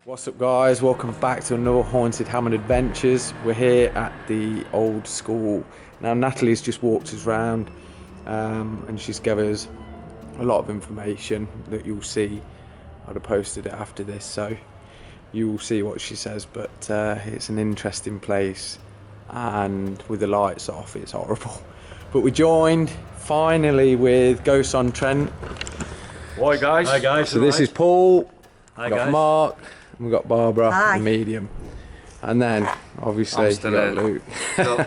What's up guys, welcome back to another Haunted Hammond Adventures. We're here at the old school. Now Natalie's just walked us round and she's given us a lot of information that you'll see. I'd have posted it after this so you will see what she says, but it's an interesting place and with the lights off it's horrible. But we joined finally with Ghosts on Trent. Hi guys. Hi guys. So this is Paul, Hi we've got guys. Mark, and we've got Barbara, Hi. the medium. And then obviously I'm you still got here. Luke. Cool.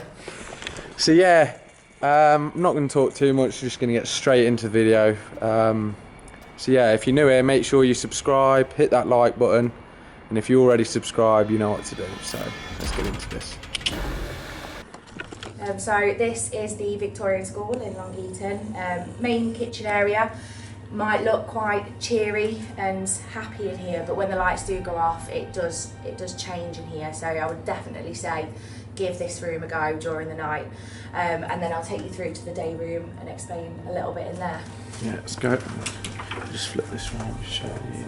So yeah, I'm not going to talk too much, just going to get straight into the video. So yeah, if you're new here, make sure you subscribe, hit that like button, and if you already subscribe, you know what to do. So let's get into this. So this is the Victorian school in Long Eaton. Main kitchen area. Might look quite cheery and happy in here, but when the lights do go off, it does change in here. So I would definitely say give this room a go during the night, and then I'll take you through to the day room and explain a little bit in there. Yeah, let's go. Just flip this around to show you.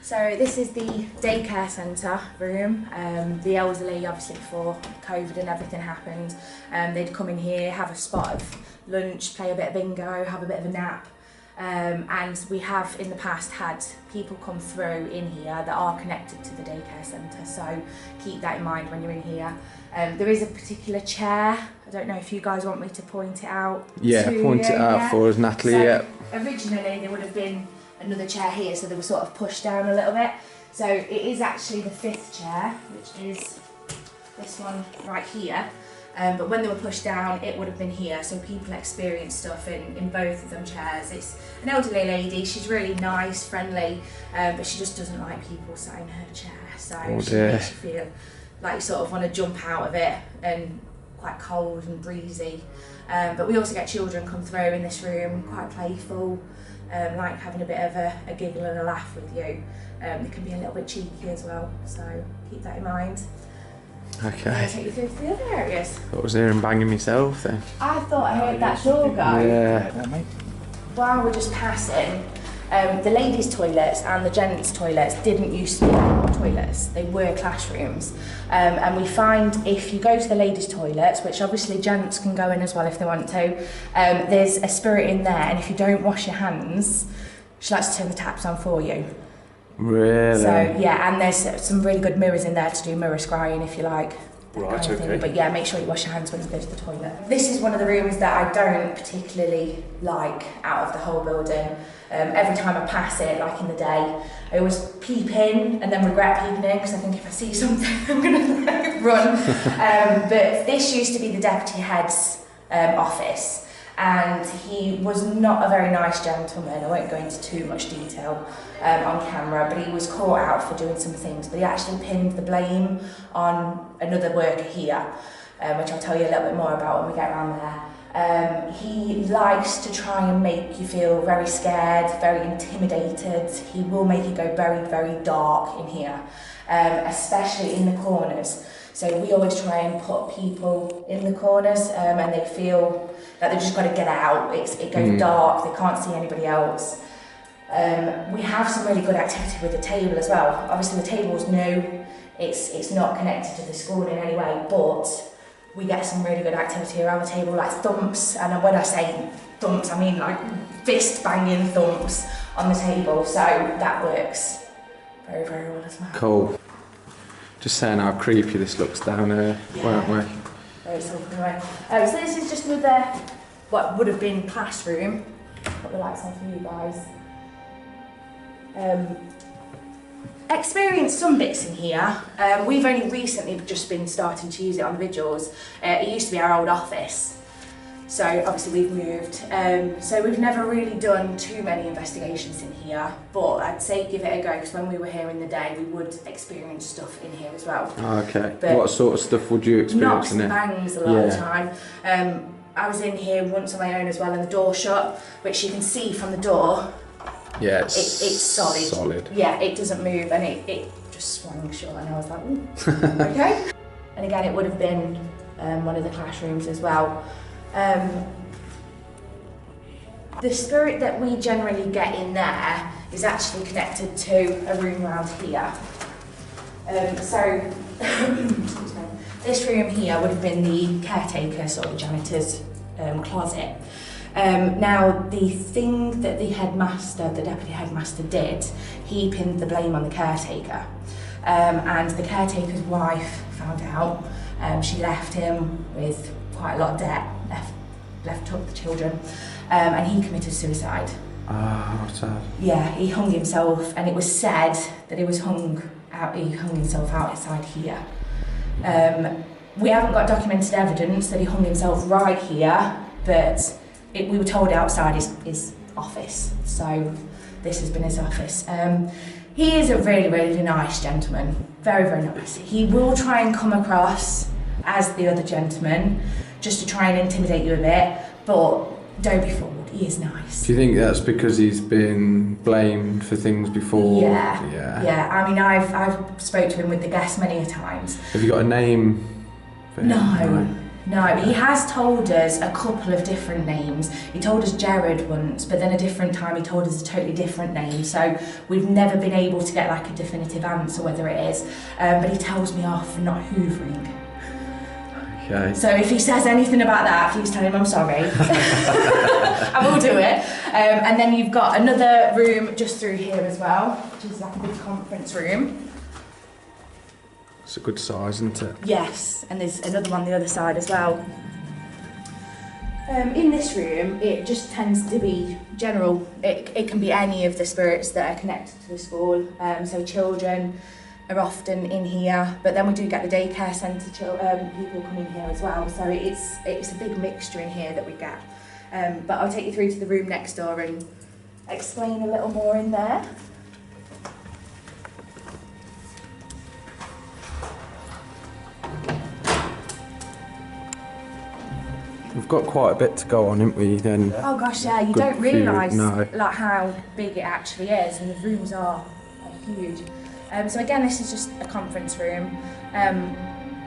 So this is the daycare centre room. The elderly, obviously before COVID and everything happened, they'd come in here, have a spot of lunch, play a bit of bingo, have a bit of a nap. And we have in the past had people come through in here that are connected to the daycare centre, so keep that in mind when you're in here. There is a particular chair. I don't know if you guys want me to point it out. Yeah, point it out for us, Natalie. So Yeah. originally there would have been another chair here, so they were sort of pushed down a little bit. So it is actually the fifth chair, which is this one right here. But when they were pushed down, it would have been here. So people experience stuff in both of them chairs. It's an elderly lady. She's really nice, friendly, but she just doesn't like people sat in her chair. So she makes you feel like you sort of want to jump out of it, and quite cold and breezy. But we also get children come through in this room, quite playful. Like having a bit of a giggle and a laugh with you. They can be a little bit cheeky as well, so keep that in mind. Okay. I'll take you through to the other areas. Thought I was hearing banging myself then. I thought I heard that door go. Yeah. While we're just passing, the ladies' toilets and the gents' toilets didn't used to be toilets, they were classrooms. And we find if you go to the ladies' toilets, which obviously gents can go in as well if they want to, there's a spirit in there, and if you don't wash your hands, she likes to turn the taps on for you. Really? So yeah, and there's some really good mirrors in there to do mirror scrying if you like. Right, kind of thing. okay. But yeah, make sure you wash your hands when you go to the toilet. This is one of the rooms that I don't particularly like out of the whole building. Every time I pass it, like in the day, I always peep in and then regret peeping in because I think if I see something, I'm gonna run. But this used to be the deputy head's office, and he was not a very nice gentleman. I won't go into too much detail on camera, but he was caught out for doing some things, but he actually pinned the blame on another worker here, which I'll tell you a little bit more about when we get around there. He likes to try and make you feel very scared, very intimidated. He will make it go very, very dark in here, especially in the corners. So we always try and put people in the corners and they feel that they've just got to get out. It goes dark, they can't see anybody else. We have some really good activity with the table as well. Obviously the table's new, it's not connected to the school in any way, but we get some really good activity around the table, like thumps, and when I say thumps, I mean like fist banging thumps on the table, so that works very, very well as well. Cool. Just saying how creepy this looks down here, weren't we? Very soft anyway. So this is just another, what would have been classroom. Put the lights on for you guys. Experienced some bits in here. We've only recently just been starting to use it on the vigils. It used to be our old office, so obviously we've moved. So we've never really done too many investigations in here, but I'd say give it a go, because when we were here in the day we would experience stuff in here as well. Okay. But what sort of stuff would you experience knocks in and it? bangs a lot of the time. I was in here once on my own as well, and the door shut, which you can see from the door. Yeah, It's solid. Solid. Yeah, it doesn't move, and it just swung shut, and I was like, ooh, okay. And again, it would have been one of the classrooms as well. The spirit that we generally get in there is actually connected to a room around here. Excuse me, this room here would have been the caretaker, sort of janitor's closet. Now, the thing that the deputy headmaster did, he pinned the blame on the caretaker. And the caretaker's wife found out. She left him with quite a lot of debt, left up the children, and he committed suicide. Ah, oh, sad. Yeah, he hung himself, and it was said that he hung himself outside here. We haven't got documented evidence that he hung himself right here, but we were told outside his office, so this has been his office. He is a really, really nice gentleman, very, very nice. He will try and come across as the other gentleman, just to try and intimidate you a bit, but don't be fooled, he is nice. Do you think that's because he's been blamed for things before? Yeah. I mean, I've spoke to him with the guests many a times. Have you got a name for him? No, he has told us a couple of different names. He told us Jared once, but then a different time he told us a totally different name. So we've never been able to get like a definitive answer whether it is. But he tells me off for not hoovering. Okay. So if he says anything about that, please tell him I'm sorry. I will do it. And then you've got another room just through here as well, which is like a big conference room. It's a good size, isn't it? Yes, and there's another one on the other side as well. In this room, it just tends to be general. It can be any of the spirits that are connected to the school. So children are often in here, but then we do get the daycare centre people come in here as well. So it's a big mixture in here that we get. But I'll take you through to the room next door and explain a little more in there. We've got quite a bit to go on, haven't we? Then. Oh gosh, yeah, you don't realise like how big it actually is, and the rooms are huge. So again, this is just a conference room.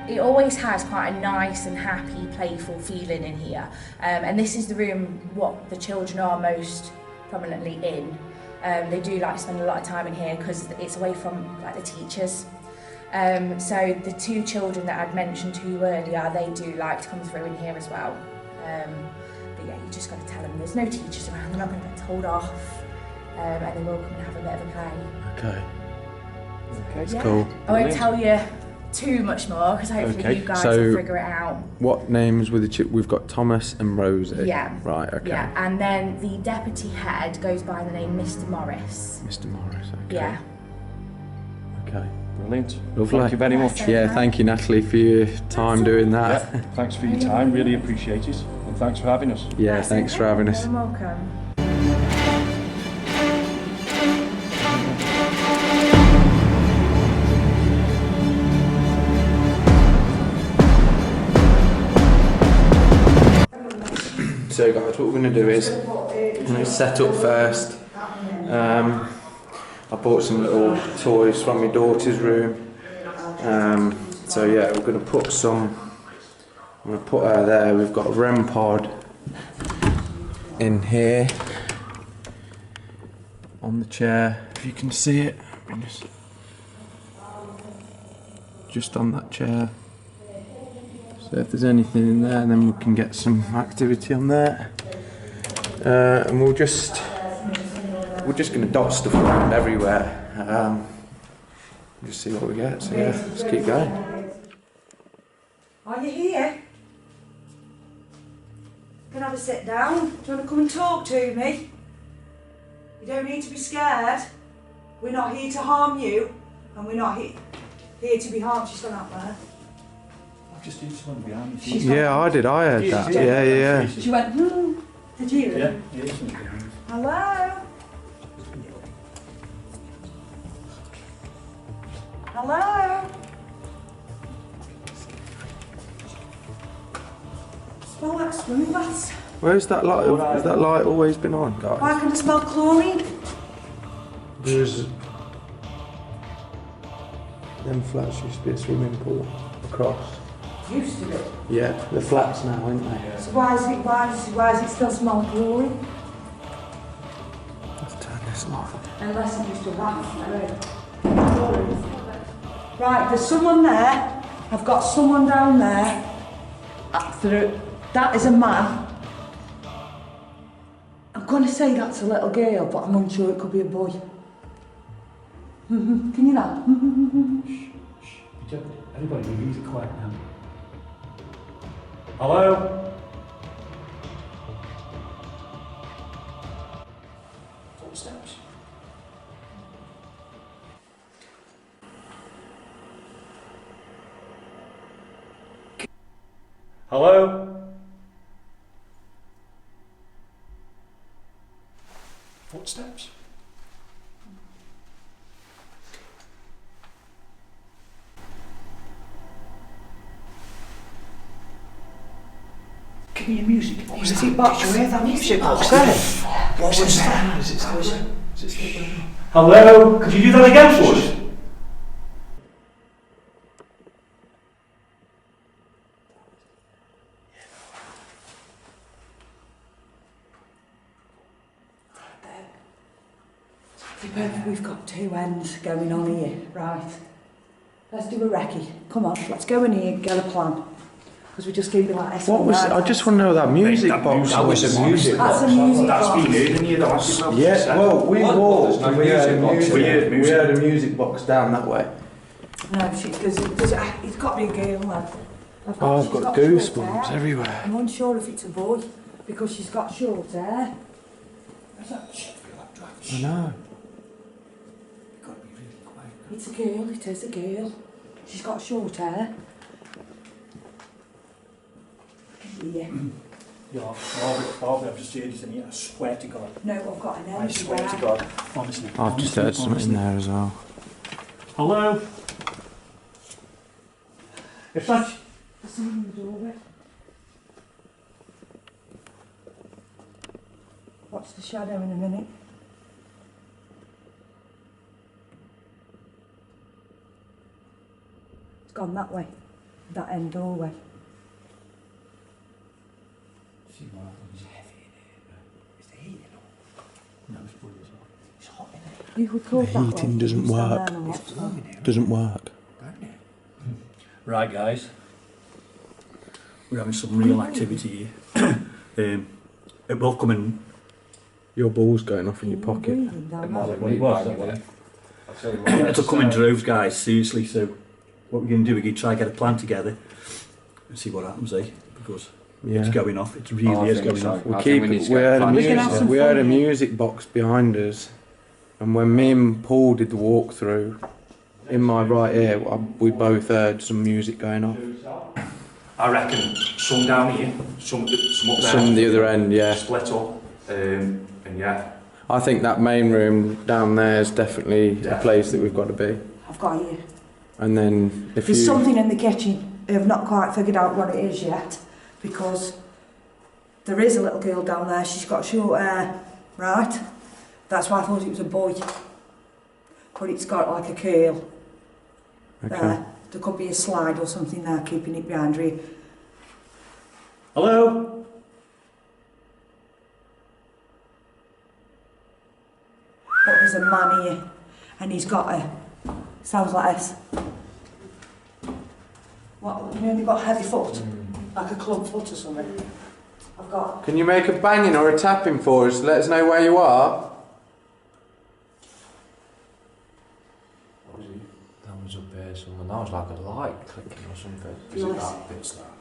It always has quite a nice and happy, playful feeling in here. And this is the room what the children are most prominently in. They do like to spend a lot of time in here because it's away from like the teachers. So the two children that I'd mentioned to you earlier, they do like to come through in here as well. But yeah, you just got to tell them there's no teachers around, they're not going to get told off, and they will come and have a bit of a play. Okay. That's yeah. cool. I won't tell you too much more because hopefully you guys will figure it out. What names were we've got Thomas and Rosie. Yeah. Right, okay. Yeah, and then the deputy head goes by the name Mr. Morris. Mr. Morris, okay. Yeah. Okay. Brilliant. Lovely. Thank you very much. Yeah, thank you, Natalie, for your time doing that. Yeah, thanks for your time, really appreciate it. And thanks for having us. Yeah, thanks for having us. You're welcome. So guys, what we're going to do is I'm going to set up first. I bought some little toys from my daughter's room. So yeah, we're going to put some. I'm going to put her there. We've got a REM pod in here on the chair. If you can see it, just on that chair. So if there's anything in there, then we can get some activity on there. And we're just going to dot stuff around everywhere. Just see what we get. So yeah, let's keep going. Are you here? Can I have a sit down? Do you want to come and talk to me? You don't need to be scared. We're not here to harm you, and we're not here to be harmed. She's gone out there. Just need someone behind me. Yeah, I did. I heard that. Yeah. She went, Did you? Yeah, someone behind me. Hello? Hello? Smell like swimming baths. Where's that light? Has that light always been on, guys? Why can I smell chlorine? There's them flats used to be a swimming pool across. Used to be. Yeah, the flats now, aren't they? So why is it still smell like glory? Let's turn this off. Unless it used to laugh. Right, there's someone there. I've got someone down there. That is a man. I'm going to say that's a little girl, but I'm unsure it could be a boy. Can you not? Everybody be really quiet now. Hello? Footsteps. Hello? Footsteps? Give me a music box. Music box. Did you hear that music box there? What was that? Is it still going on? Hello? Could you do that again for us? We've got two ends going on here, right? Let's do a recce. Come on, let's go in here, get a plan. Because we just keep it like this. What was? I just want to know that music box. That was a music box. That's a music That's box. been heard in here, though. Yeah, well, we walked and we heard a music. We heard music. We heard a music box down that way. No, it's got to be a girl, man. I've she's got short goosebumps hair. everywhere. I'm unsure if it's a boy because she's got short hair. I know. It's a girl, it is a girl. She's got short hair. Yeah. Yeah, Barbara, I've just heard you saying, I swear to God. No, I've got an I end. swear to God. Honestly. I've just heard something in there as well. Hello? If that's... There's someone in the doorway. Watch the shadow in a minute. It's gone that way. That end doorway. See what happens. It's heavy in here. Is the heating on? No, it's fully as well. It's hot in here. You would call The heating doesn't work. Doesn't work. Right, guys. We're having some real activity here. It will come in. Your ball's going off in your pocket. It'll come in droves, guys, seriously. So, what we're going to do, we're going to try and get a plan together and see what happens, eh? Because it's going off. It really is going off. We heard a music box behind us, and when me and Paul did the walkthrough, in my right ear, we both heard some music going off. I reckon some down here, some up there. Some the other end, yeah. Split up, and yeah. I think that main room down there is definitely a place that we've got to be. I've got you. And then if There's you... something in the kitchen. I've not quite figured out what it is yet, because there is a little girl down there. She's got short hair, right? That's why I thought it was a boy. But it's got like a curl. Okay. There could be a slide or something there keeping it behind you. Hello? But there's a man here, and he's got a... Sounds like this. What, you know, they've got a heavy foot? Like a club foot or something. I've got... Can you make a banging or a tapping for us? Let us know where you are. That was up there somewhere. That was like a light clicking or something. Is it that bit's that?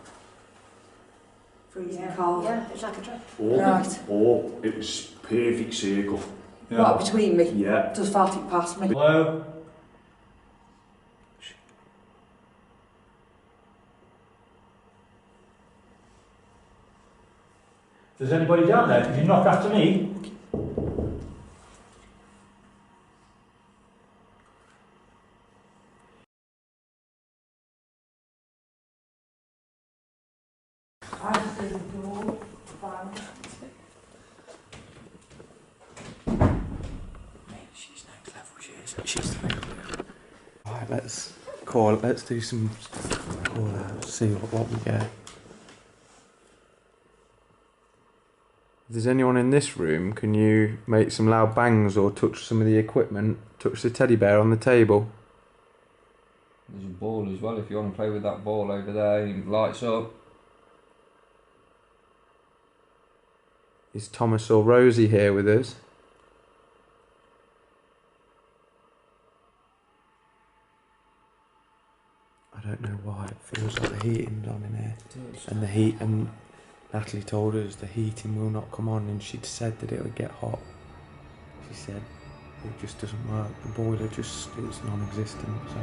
Freezing cold. Yeah, it's like a trap. Right. Or it was perfect circle. What, between me? Yeah. Just felt it past me. Hello? If there's anybody down there, could you knock after me? I just did the door. She's next level, she is. She's the Right, let's do some call out, see what we get. If there's anyone in this room, can you make some loud bangs or touch some of the equipment? Touch the teddy bear on the table. There's a ball as well if you want to play with that ball over there. Lights up. Is Thomas or Rosie here with us? I don't know why it feels like the heating's on in here. And the heat, and Natalie told us the heating will not come on, and she'd said that it would get hot. She said it just doesn't work. The boiler just is non-existent, so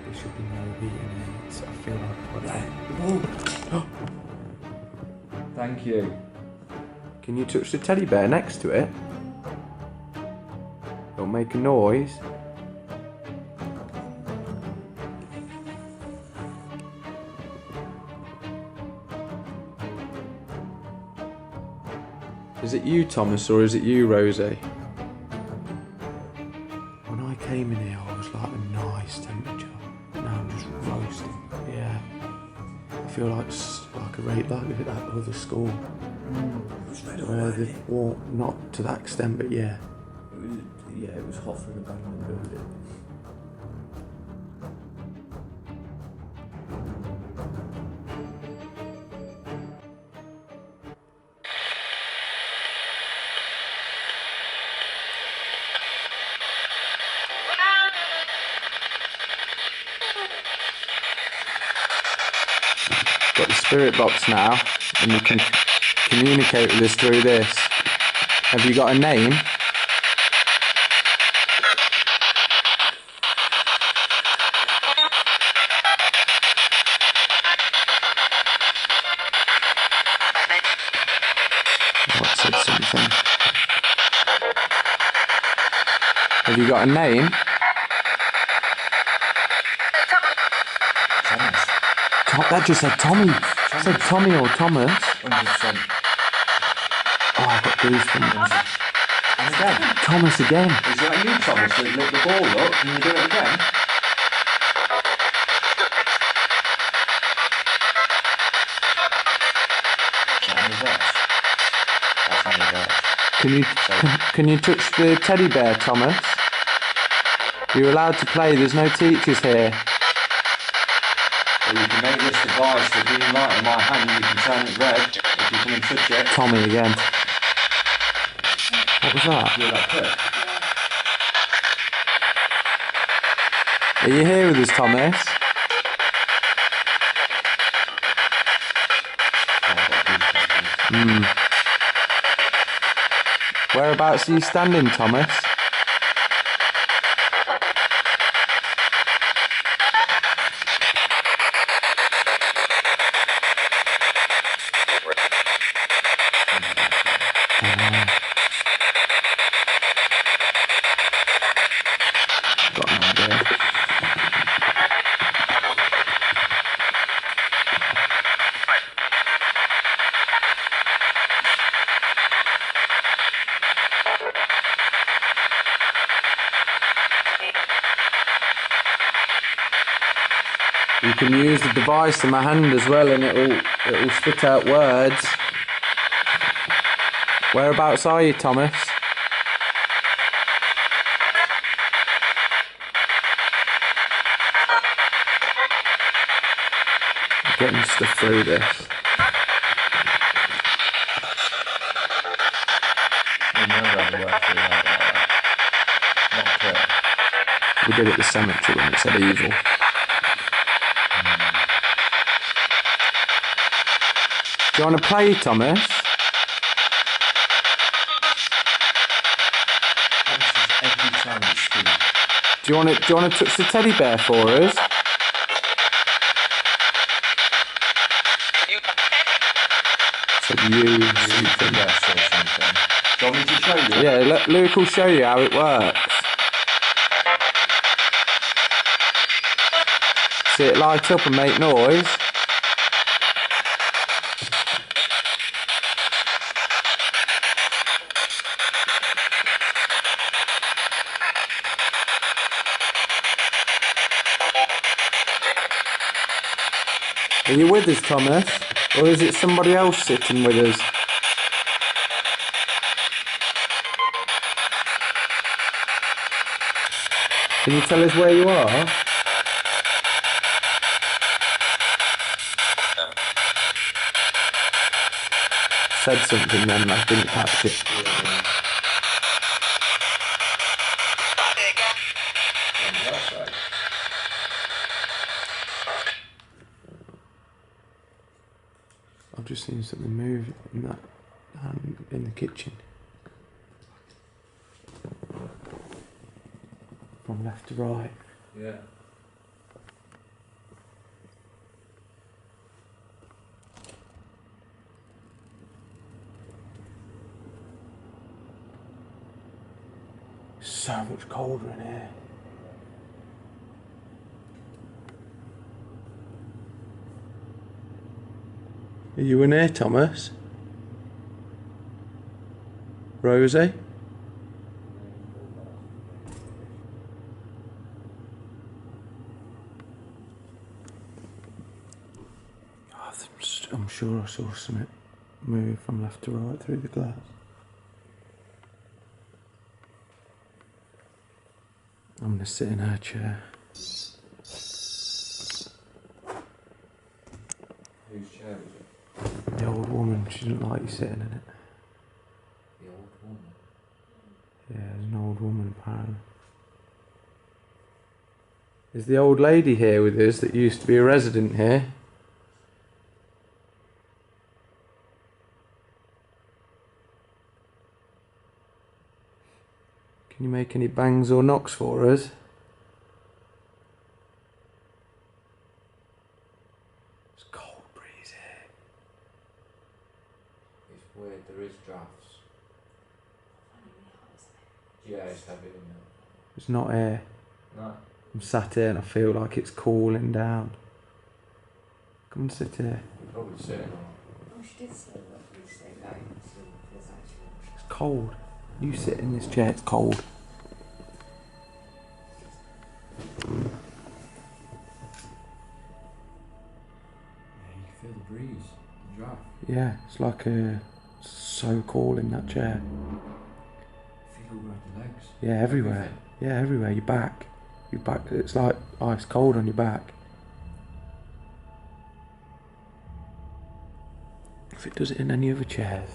there should be no heating in it. I feel like Thank you. Can you touch the teddy bear next to it? It'll make a noise. Is it you, Thomas, or is it you, Rosie? When I came in here, I was like a nice temperature. Now I'm just roasting. Yeah. I feel like a rate like at that other school. Where the well, not to that extent, but yeah. It was hot for the abandoned building. Got the spirit box now, and you can communicate with us through this. Have you got a name? What said something? Have you got a name? That just said Tommy. It said Tommy or Thomas. 100%. Oh, I've got goosebumps. And again. Thomas again. Is that you, Thomas, that lit the ball up? Can you do it again? Can you touch the teddy bear, Thomas? You're allowed to play. There's no teachers here. Well, you can make this device the green light in my hand. You can turn it red if you come and touch it. Tommy again. What was that? Yeah, that clip. Are you here with us, Thomas? Whereabouts are you standing, Thomas? Got no idea. You can use the device in my hand as well, and it'll spit out words. Whereabouts are you, Thomas? I'm getting stuff through this. We did it at the cemetery when it said evil. Do you want to play, Thomas? Do you want to touch the teddy bear for us? So you something. Do you want me to show you? Yeah, Luke will show you how it works. See it light up and make noise. Are you with us, Thomas? Or is it somebody else sitting with us? Can you tell us where you are? Said something then, I didn't catch it. I've just seen something move in that in the kitchen. From left to right. Yeah. So much colder in here. Are you in here, Thomas? Rosie? I'm sure I saw something move from left to right through the glass. I'm gonna sit in her chair. Whose chair is it? The old woman, she didn't like you sitting in it. The old woman. Yeah, there's an old woman apparently. Is the old lady here with us that used to be a resident here? Can you make any bangs or knocks for us? It's a cold breeze here. It's weird, there is drafts. Yeah, it's heavy, isn't it? It's not air. No. I'm sat here and I feel like it's cooling down. Come and sit here. You're probably sitting on Oh, she did say what you say, like, it's actually. It's cold. You sit in this chair, it's cold. Yeah, you can feel the breeze, the draft. Yeah, it's like so cool in that chair. Feel all around your legs. Yeah, everywhere. Everything. Yeah, everywhere. Your back. Your back. It's like ice cold on your back. If it does it in any other chairs.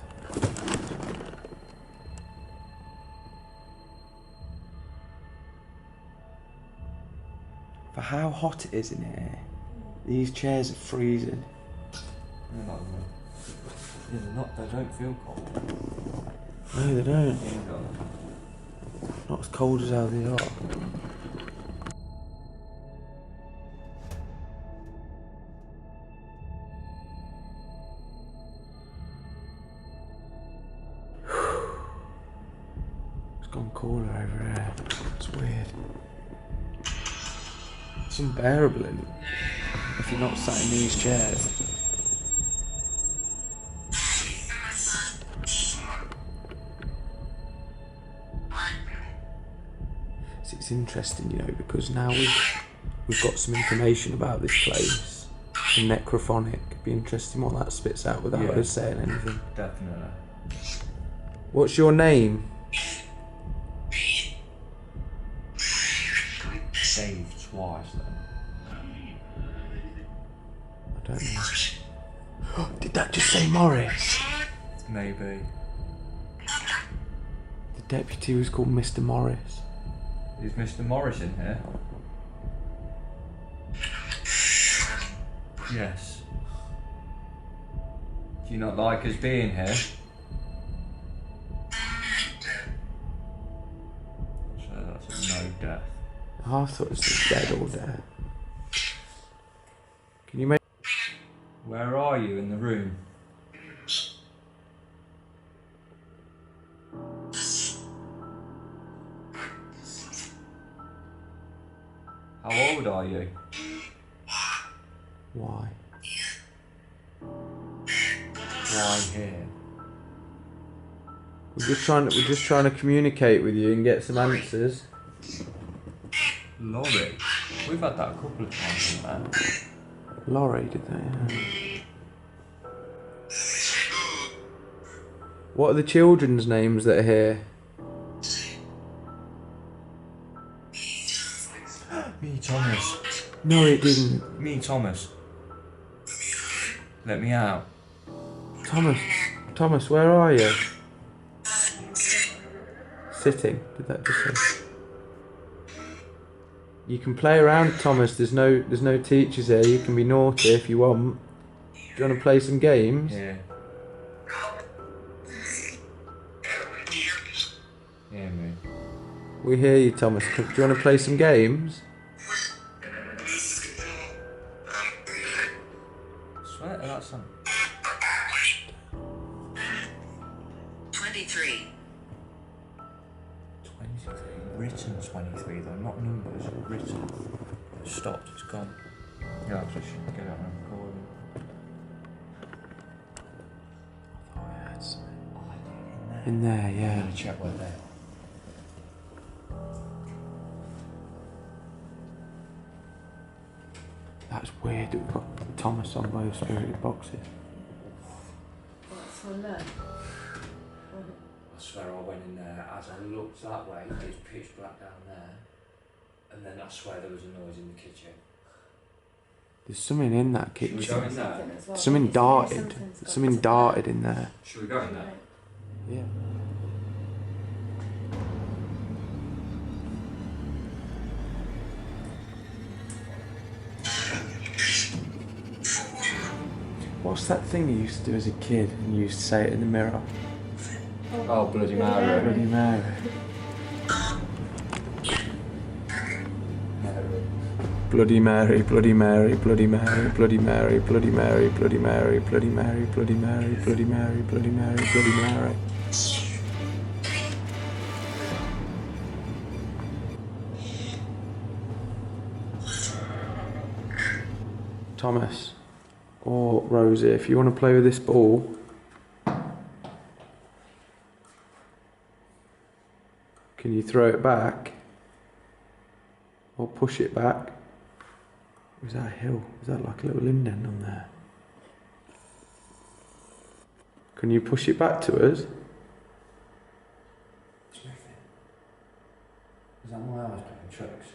For how hot it is in here, these chairs are freezing. They're not, yeah, they don't feel cold. No, they don't. Yeah. Not as cold as how they are. It's gone cooler over here. It's weird. It's unbearable if you're not sat in these chairs. It's interesting, you know, because now we've got some information about this place. Some necrophonic. It'd be interesting what that spits out without us saying anything. Definitely. What's your name? Saved twice then. I don't know. Did that just say Morris? Maybe. The deputy was called Mr. Morris. Is Mr. Morris in here? Yes. Do you not like us being here? So that's a no death. Oh, I thought it was just dead all dead. Can you make... Where are you in the room? How old are you? Why? Why here? We're just trying to communicate with you and get some answers. Lorry. We've had that a couple of times, haven't we? Lorry, did they? Yeah. What are the children's names that are here? Me, Thomas. No, it didn't. Me, Thomas. Let me out. Thomas, where are you? Sitting. Did that just say? You can play around, Thomas. There's no teachers here. You can be naughty if you want. Do you want to play some games? Yeah. Yeah, mate. We hear you, Thomas. Do you want to play some games? Swear to that song. 23. 23. Written 23 though, not numbers. Written. It's stopped. It's gone. Yeah, I just shouldn't get out and recording. I thought I had something. Oh, I did in there. In there, yeah. I'm gonna check what they are. That's weird that we've got Thomas on both spirited boxes. What's on there? I swear I went in there, as I looked that way, it's pitch black down there, and then I swear there was a noise in the kitchen. There's something in that Should we kitchen. go in there? Something darted. Something darted in there. Should we go in there? Yeah. What's that thing you used to do as a kid and you used to say it in the mirror? Oh, Bloody Mary. Bloody Mary. Bloody Mary, Bloody Mary, Bloody Mary, Bloody Mary, Bloody Mary, Bloody Mary, Bloody Mary, Bloody Mary, Bloody Mary, Bloody Mary, Bloody Mary. Thomas or Rosie, if you want to play with this ball, can you throw it back or push it back? Or is that a hill? Is that like a little indent on there? Can you push it back to us? It's moving. Is that my eyes playing tricks?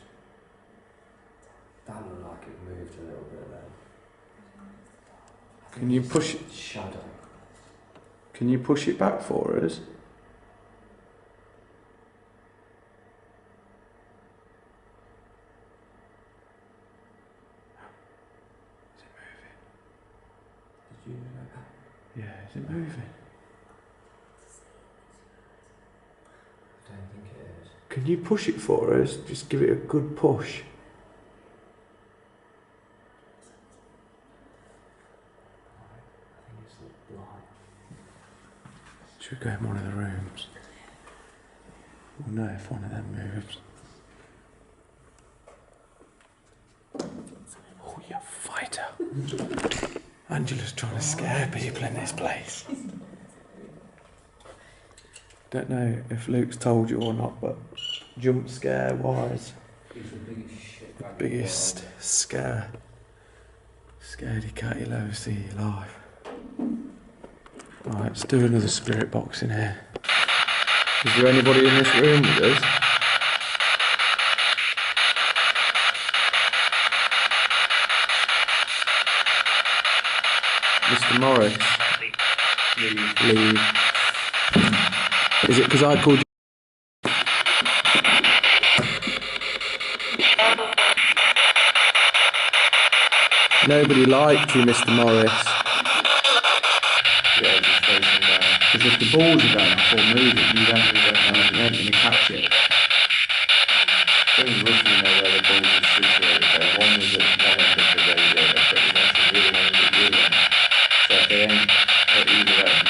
That looked like it moved a little bit there. Can you push it? Shadow. Can you push it back for us? Is it moving? Did you know that? Yeah, is it moving? I don't think it is. Can you push it for us? Just give it a good push. Should we go in one of the rooms? We'll know if one of them moves. Oh, you fighter. Angela's trying to scare people in this place. Don't know if Luke's told you or not, but jump scare wise, the biggest scare. Scaredy cat you'll ever see in your life. Right, let's do another spirit box in here. Is there anybody in this room with us? Mr. Morris? Leave. Is it because I called you? Nobody liked you, Mr. Morris. Yeah, just facing down. Because if the balls are going up or moving, you don't really know when you catch it. I don't roughly know where the balls are situated though. One was at one end of the radiator, but the next is really one at the other end. So if they ain't at either end,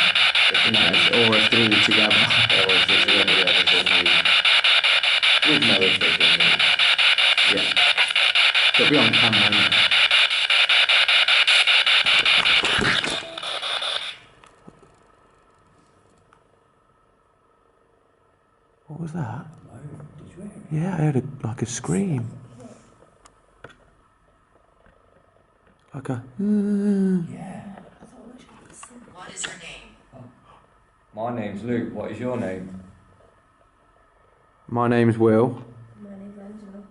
they can Or if they're all together. or if they're together, yeah, they can move. We'd know if they can move. Yeah. They'll be on camera, won't they? What was that? Did you hear it? Yeah, I heard like a scream. Like a... Yeah. What is your name? My name's Luke. What is your name? My name's Will. My name's Angela.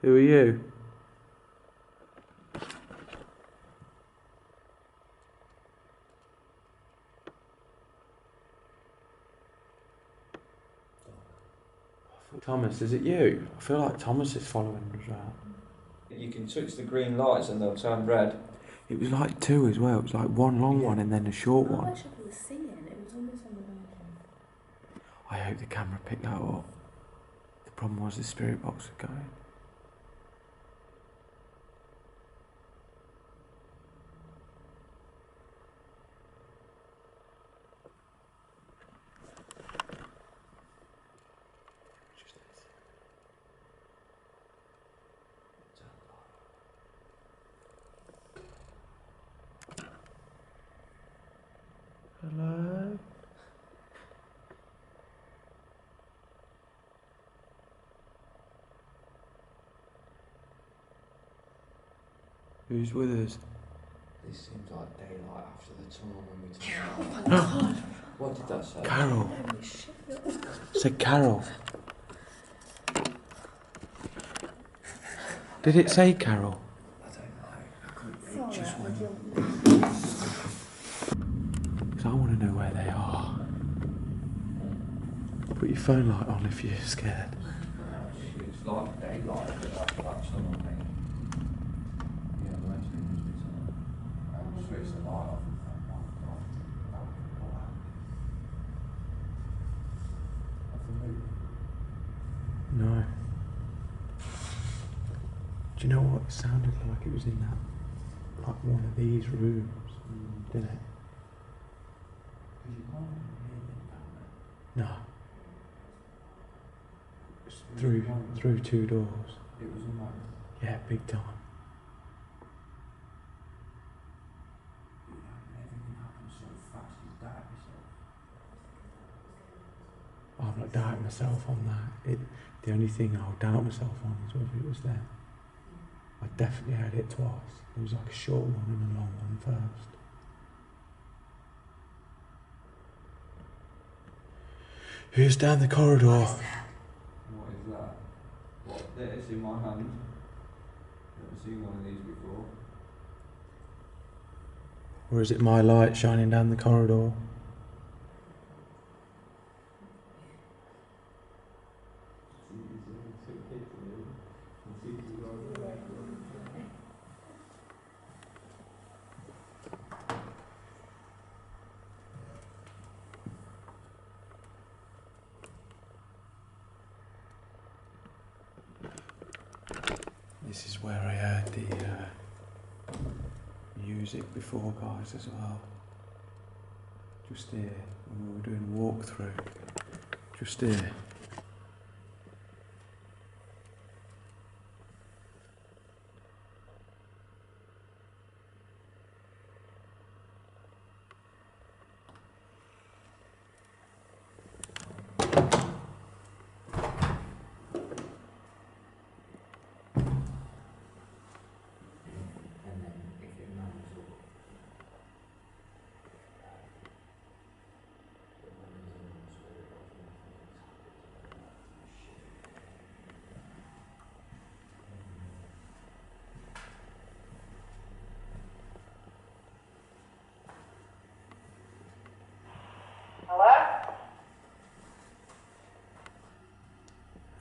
Who are you? Thomas, is it you? I feel like Thomas is following us around. You can touch the green lights and they'll turn red. It was like two as well. It was like one long one and then a short I one. wish I was seeing. It was almost on the balcony. I hope the camera picked that up. The problem was the spirit box was going. Hello? Who's with us? This seems like daylight after the tunnel when we Carol. turn out. What did that say? Carol. Said Carol. Did it say Carol? I don't know. I couldn't read just when. Because I want to know where they are. Put your phone light on if you're scared. It's like daylight after that tunnel, mate. Yeah, the next thing is this tunnel. I'll switch the light off. No. Do you know what? It sounded like it was in that, like one of these rooms, didn't it? No. It's through two doors. It was in like. Yeah, big time. Everything happened so fast, you died yourself. I've not doubted myself on that. The only thing I'll doubt myself on is whether it was there. I definitely heard it twice. There was like a short one and a long one first. Who's down the corridor? What is that? What? It's in my hand. Never seen one of these before. Or is it my light shining down the corridor? This is where I heard the music before, guys, as well. Just here, when we were doing a walkthrough. Just here.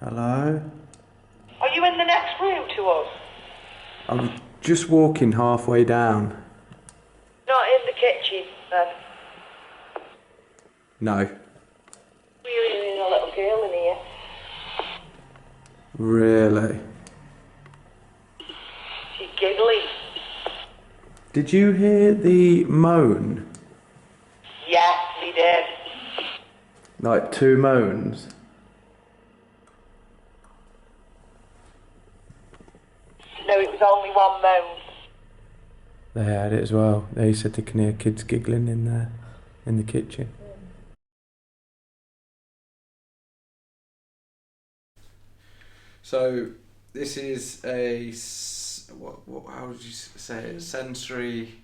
Hello? Are you in the next room to us? I'm just walking halfway down. Not in the kitchen, then. No. Really a little girl in here. Really? She's giggling. Did you hear the moan? Yes, he did. Like two moans? No, it was only one moan. They had it as well. They said they can hear kids giggling in there, in the kitchen. So, this is how would you say it? Sensory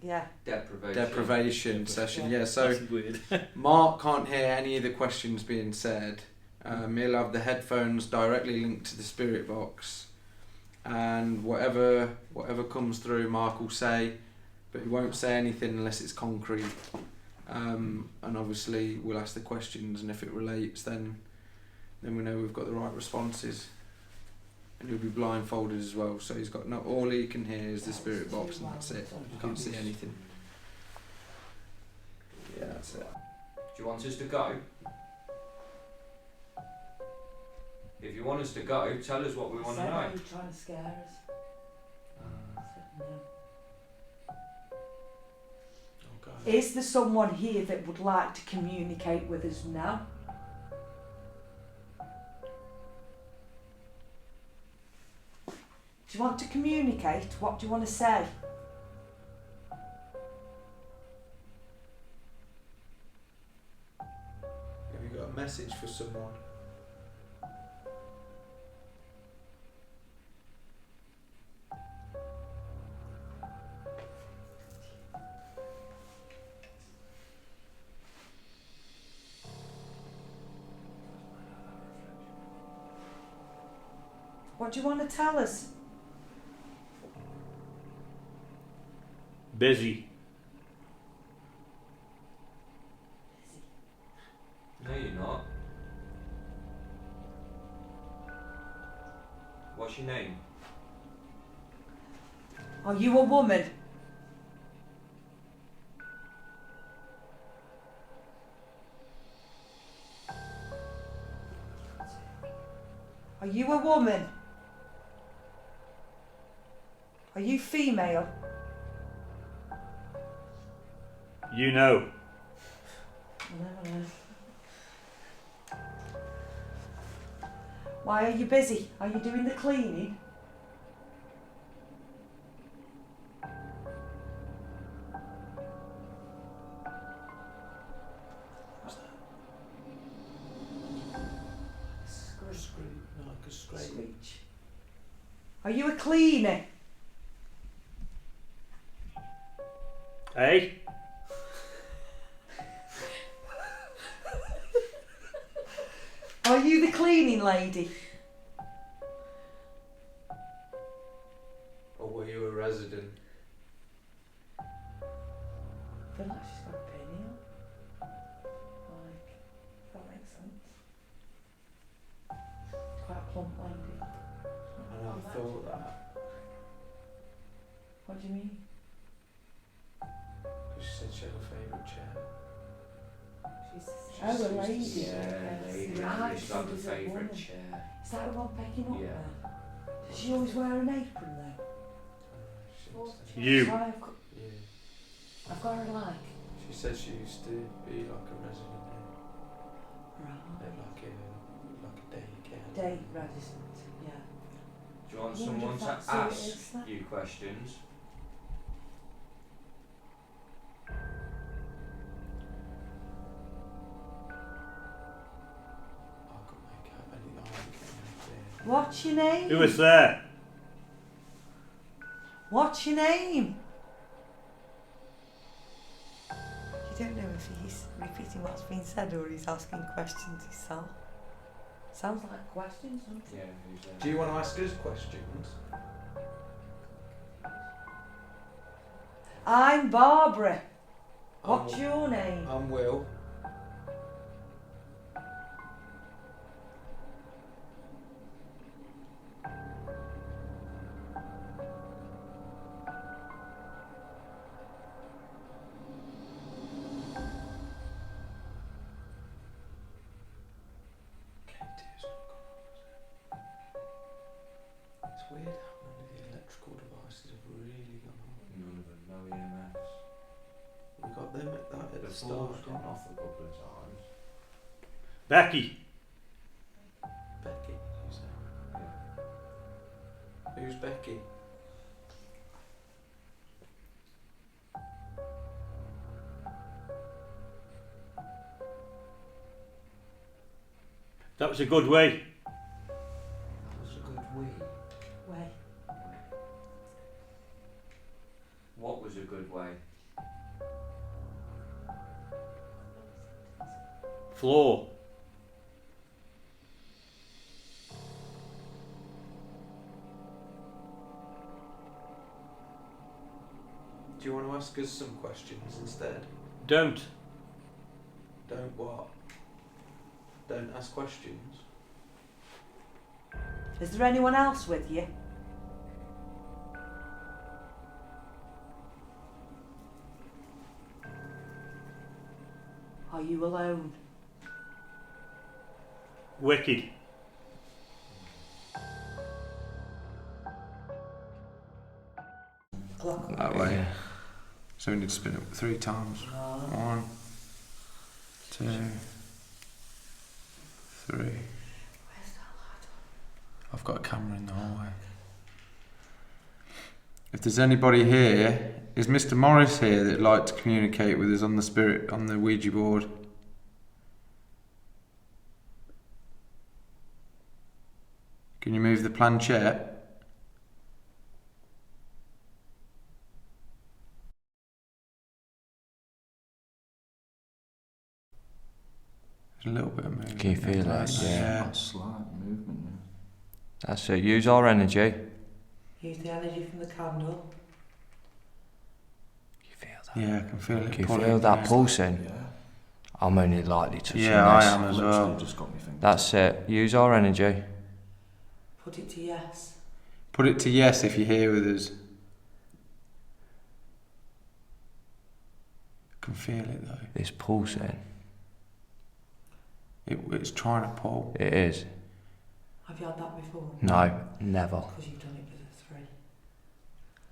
Yeah. deprivation session. Yeah. So That's weird. Mark can't hear any of the questions being said. He'll have the headphones directly linked to the spirit box, and whatever comes through, Mark will say, but he won't say anything unless it's concrete. And obviously we'll ask the questions, and if it relates, then we know we've got the right responses. And he'll be blindfolded as well, so he's got all he can hear is the spirit box, and that's it. You can't see anything. Yeah, that's it. Do you want us to go? If you want us to go, tell us what we want to know. Are you trying to scare us? I said no. Is there someone here that would like to communicate with us now? Do you want to communicate? What do you want to say? Have you got a message for someone? What do you want to tell us? Busy. No, you're not. What's your name? Are you a woman? Are you a woman? Are you female? You know. No. Why are you busy? Are you doing the cleaning? What's that? Like a Screech. Are you a cleaner? Hey? Are you the cleaning lady? Or were you a resident? I feel like she's got a penny on. Like, if that makes sense. Quite a plump lady. I know, I thought that. What do you mean? Because she said she had a favourite chair. Oh, a lady. Yeah, lady. Right, She's got so a does a favourite woman. chair. Is that the one pecking up Yeah. there? Does she always wear an apron though? She didn't say. You. So I've got her like. She said she used to be like a resident here. Right. Like a daycare. Day resident, yeah. Do you want I wonder someone if to that's who it ask is, that? you questions? I couldn't make out anything. I couldn't get any What's your name? Who was there? What's your name? You don't know if he's repeating what's been said or he's asking questions himself. Sounds like questions, doesn't it? Yeah, who's there? Do you want to ask us questions? I'm Barbara. What's I'm- your name? I'm Will. It's weird how none of the electrical devices have really gone off. None of them, no EMFs. We got them at The the floor's start. gone off a couple of times. Becky. Becky, you say? Yeah. Who's Becky? That was a good way. That was a good wee. Way. Floor. Do you want to ask us some questions instead? Don't. Don't what? Don't ask questions? Is there anyone else with you? Are you alone? Wicked. Clock. That way. So we need to spin it 3 times. 1, 2, 3. I've got a camera in the hallway. If there's anybody here, is Mr. Morris here that'd like to communicate with us on the Ouija board? Can you move the planchette? There's a little bit of movement. Can you feel that? Yeah. That slight movement there. That's it. Use our energy. Use the energy from the candle. You feel that? Yeah, I can feel it. Can you pulling, feel that yeah. pulsing? Yeah. I'm only lightly touching Yeah, this. I am as Literally well. just got me thinking. That's it. Use our energy. Put it to yes. Put it to yes if you're here with us. I can feel it though. It's pulsing. It's trying to pull. It is. Have you had that before? No, never. Because you've done it with a 3.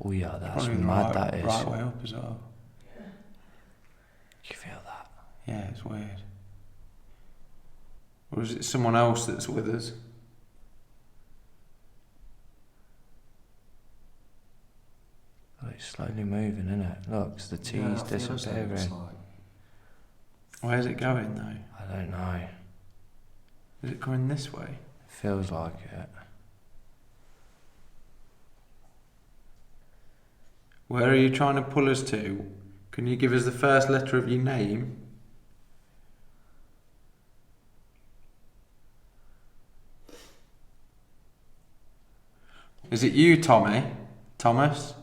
Oh yeah, that's Probably the mad. right, That is. right way up as well. You feel that? Yeah, it's weird. Or is it someone else that's with us? Oh, it's slowly moving, isn't it? Look, it's the Yeah, T's I feel as though it's disappearing. like- Where's it going though? I don't know. Is it coming this way? It feels like it. Where are you trying to pull us to? Can you give us the first letter of your name? Is it you, Tommy? Thomas?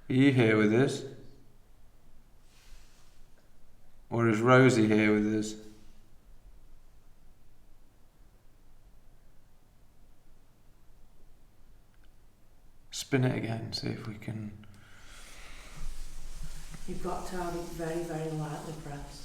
Are you here with us? Or is Rosie here with us? Spin it again, see if we can. You've got to have it very, very lightly pressed.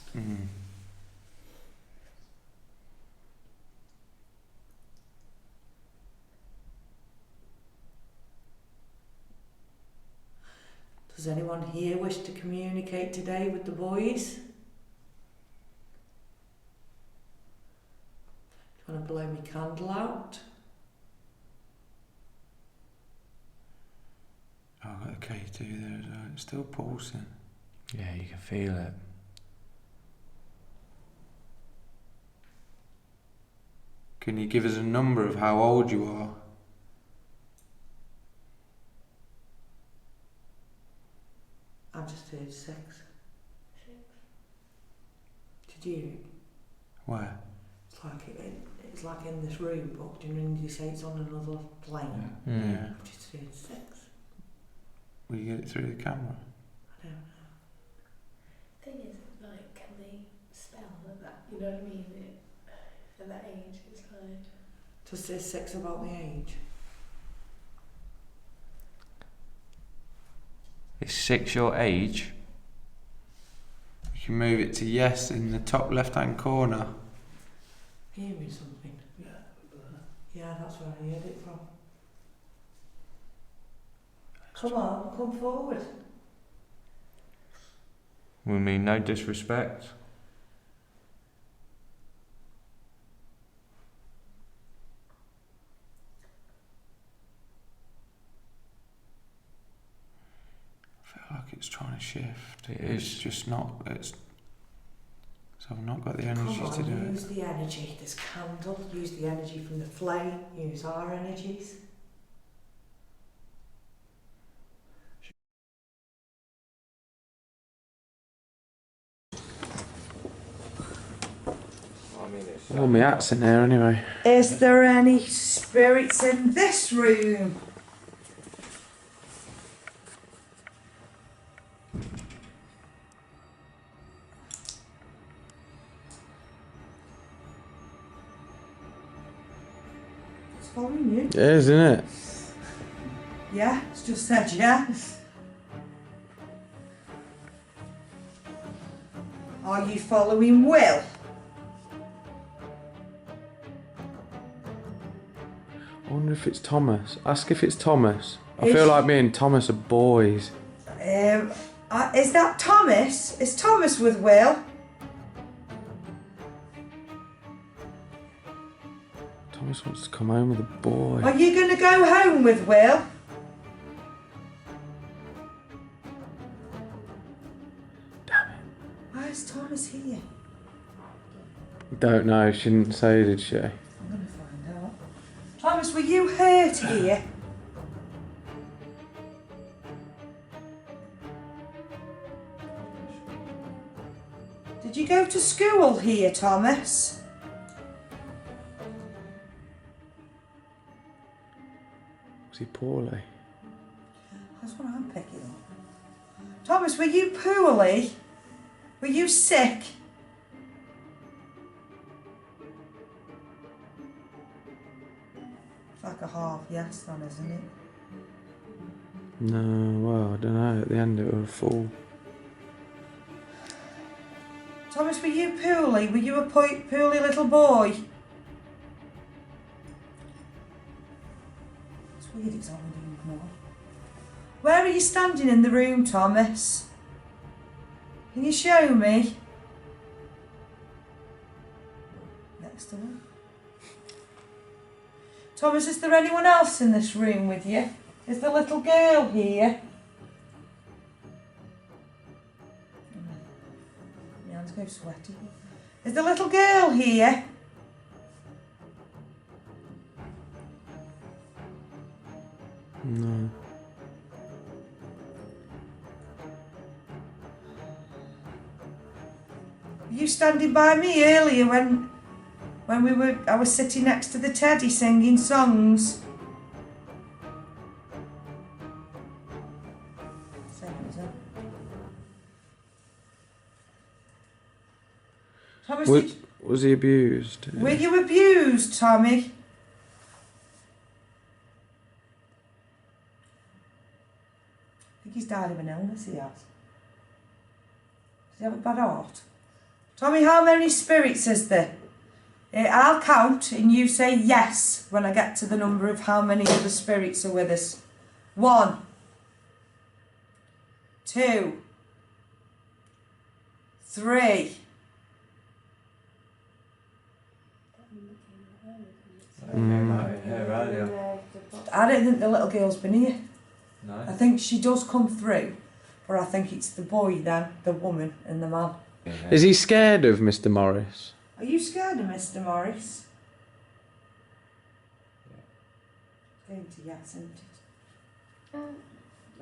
Does anyone here wish to communicate today with the boys? Do you want to blow my candle out? Oh, I've got the K2 there as well. It's still pulsing. Yeah, you can feel it. Can you give us a number of how old you are? I've just heard 6. Did you? Where? It's like in this room, but do you know when you say it's on another plane? Yeah. I've just heard 6. Will you get it through the camera? I don't know. Thing is, like, can they spell at that? You know what I mean? At that age, it's like. Does say 6 about the age? Is 6 your age? You can move it to yes in the top left-hand corner. Hearing something? Yeah, that's where I heard it from. Come on, come forward. We mean no disrespect. I feel like it's trying to shift. It It's is. just not. So I've not got the energy Come on, to do use it. the energy. This candle, use the energy from the flame, use our energies. Oh, my hat's in there anyway. Is there any spirits in this room? It's following you. It is, isn't it? Yeah, it's just said yeah. Are you following Will? I wonder if it's Thomas. Ask if it's Thomas. I feel like me and Thomas are boys. Is that Thomas? Is Thomas with Will? Thomas wants to come home with a boy. Are you going to go home with Will? Damn it. Why is Thomas here? Don't know. She didn't say, did she? I'm going to find out. Thomas, were you hurt here? Did you go to school here, Thomas? Was he poorly? That's what I'm picking up. Thomas, were you poorly? Were you sick? It's like a half yes then, isn't it? No, well, I don't know. At the end it was full. Thomas, were you poorly? Were you a poorly little boy? It's weird it's only doing more. Where are you standing in the room, Thomas? Can you show me? Next to him. Thomas, is there anyone else in this room with you? Is the little girl here? My hands go sweaty. Is the little girl here? No. Were you standing by me earlier when I was sitting next to the teddy singing songs? Thomas, Was he abused? were you abused, Tommy? I think he's died of an illness, he has. Does he have a bad heart? Tommy, how many spirits is there? I'll count and you say yes when I get to the number of how many of the spirits are with us. 1, 2, 3. I don't think the little girl's been here. No. I think she does come through, but I think it's the boy then, the woman and the man. Is he scared of Mr. Morris? Are you scared of Mr. Morris? It's going to yes, isn't it?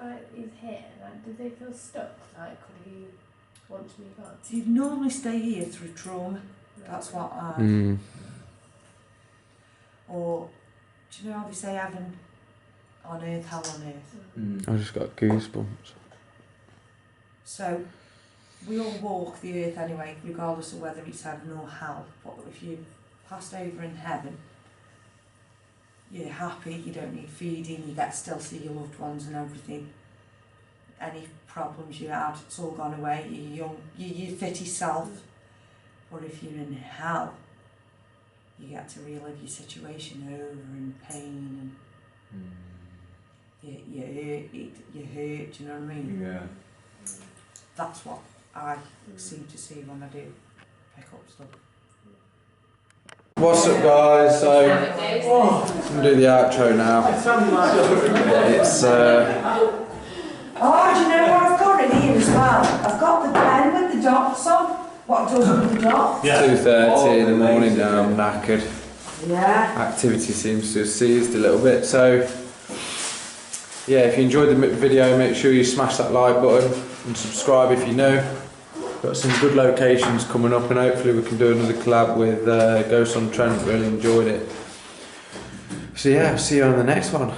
Like, he's here, like, do they feel stuck? Like, could he want to move on? He'd normally stay here through trauma. That's what I... Or, do you know how they say heaven on earth, hell on earth? I just got goosebumps. So, we all walk the earth anyway, regardless of whether it's heaven or hell. But if you passed over in heaven, you're happy, you don't need feeding, you get to still see your loved ones and everything. Any problems you had, it's all gone away, you're young, you're fit yourself. But if you're in hell, you get to relive your situation over in pain and you hurt, do you know what I mean? Yeah. That's what I seem to see when I do pick up stuff. What's up, guys? So, I'm gonna do the outro now. It's Oh, do you know what I've got in here as well? I've got the pen with the dots on. What does with the dots? 2:30 in the morning now. I'm knackered. Yeah. Activity seems to have ceased a little bit. So, yeah, if you enjoyed the video, make sure you smash that like button and subscribe if you're new. Got some good locations coming up, and hopefully we can do another collab with Ghost on Trent. Really enjoyed it. So yeah, see you on the next one.